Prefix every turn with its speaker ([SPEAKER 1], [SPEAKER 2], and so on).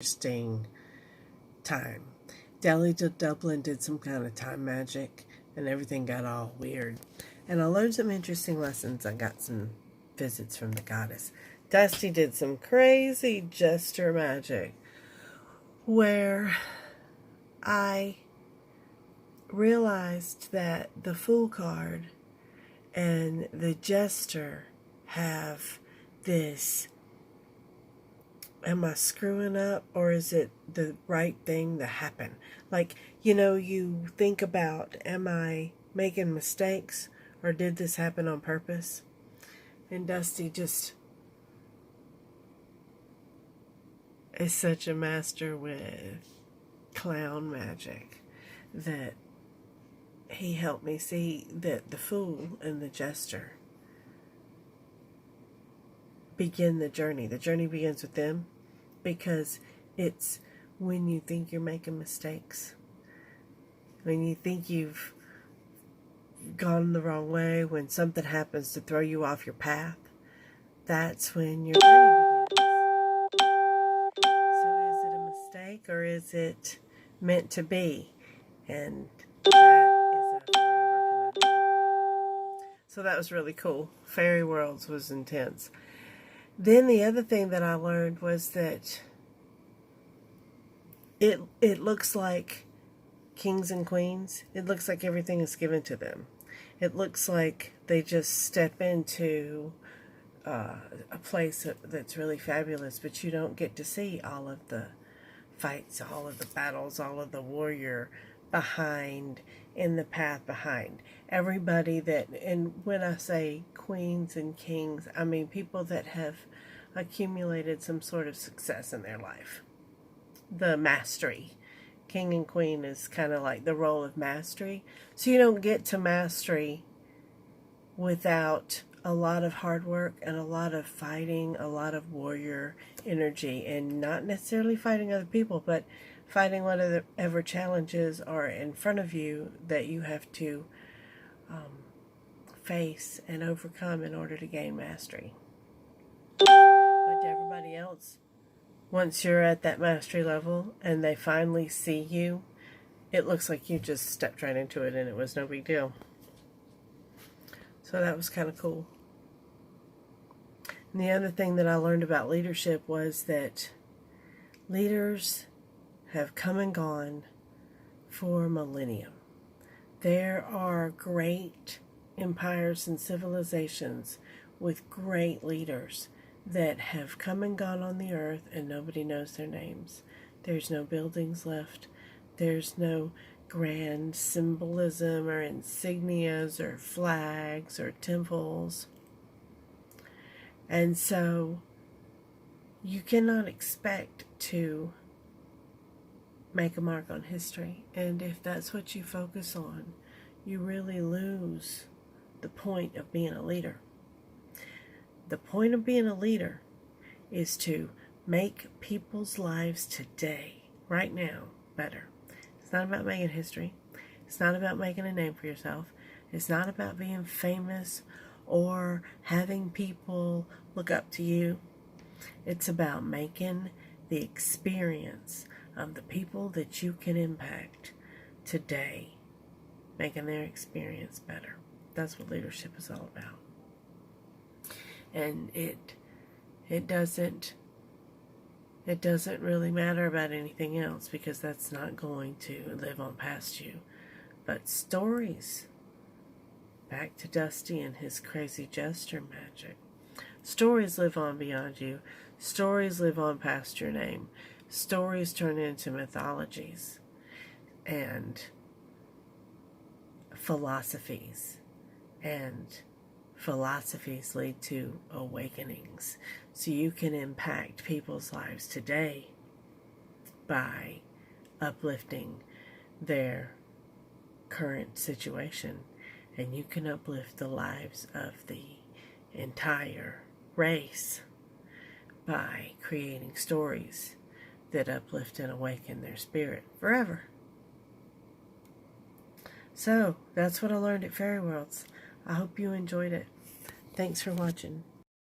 [SPEAKER 1] interesting time. Delhi to Dublin did some kind of time magic, and everything got all weird. And I learned some interesting lessons. I got some visits from the goddess. Dusty did some crazy Jester magic, where I realized that the Fool card and the Jester have this, am I screwing up, or is it the right thing to happen? Like, you think about, am I making mistakes, or did this happen on purpose? And Dusty just is such a master with clown magic that he helped me see that the Fool and the Jester begin the journey. The journey begins with them, because it's when you think you're making mistakes, when you think you've gone the wrong way, when something happens to throw you off your path, that's when your journey begins. So is it a mistake, or is it meant to be? And that is a forever conundrum. So that was really cool. Faerie Worlds was intense. Then the other thing that I learned was that it looks like kings and queens. It looks like everything is given to them. It looks like they just step into a place that's really fabulous, but you don't get to see all of the fights, all of the battles, all of the warrior behind, in the path behind. Everybody that, and when I say queens and kings, I mean people that have accumulated some sort of success in their life. The mastery. King and queen is kind of like the role of mastery. So you don't get to mastery without a lot of hard work and a lot of fighting, a lot of warrior energy, and not necessarily fighting other people, but fighting whatever challenges are in front of you that you have to face and overcome in order to gain mastery. But to everybody else, once you're at that mastery level and they finally see you, it looks like you just stepped right into it and it was no big deal. So that was kind of cool. And the other thing that I learned about leadership was that leaders have come and gone for millennium. There are great empires and civilizations with great leaders that have come and gone on the earth, and nobody knows their names. There's no buildings left. There's no grand symbolism or insignias or flags or temples. And so you cannot expect to make a mark on history. And if that's what you focus on, you really lose the point of being a leader. The point of being a leader is to make people's lives today, right now, better. It's not about making history. It's not about making a name for yourself. It's not about being famous or having people look up to you. It's about making the experience of the people that you can impact today, making their experience better. That's what leadership is all about. And it doesn't really matter about anything else, because that's not going to live on past you. But stories, back to Dusty and his crazy Jester magic, stories live on beyond you. Stories live on past your name. Stories turn into mythologies and philosophies, and philosophies lead to awakenings. So you can impact people's lives today by uplifting their current situation, and you can uplift the lives of the entire race by creating stories that uplift and awaken their spirit forever. So that's what I learned at Faerie Worlds. I hope you enjoyed it. Thanks for watching.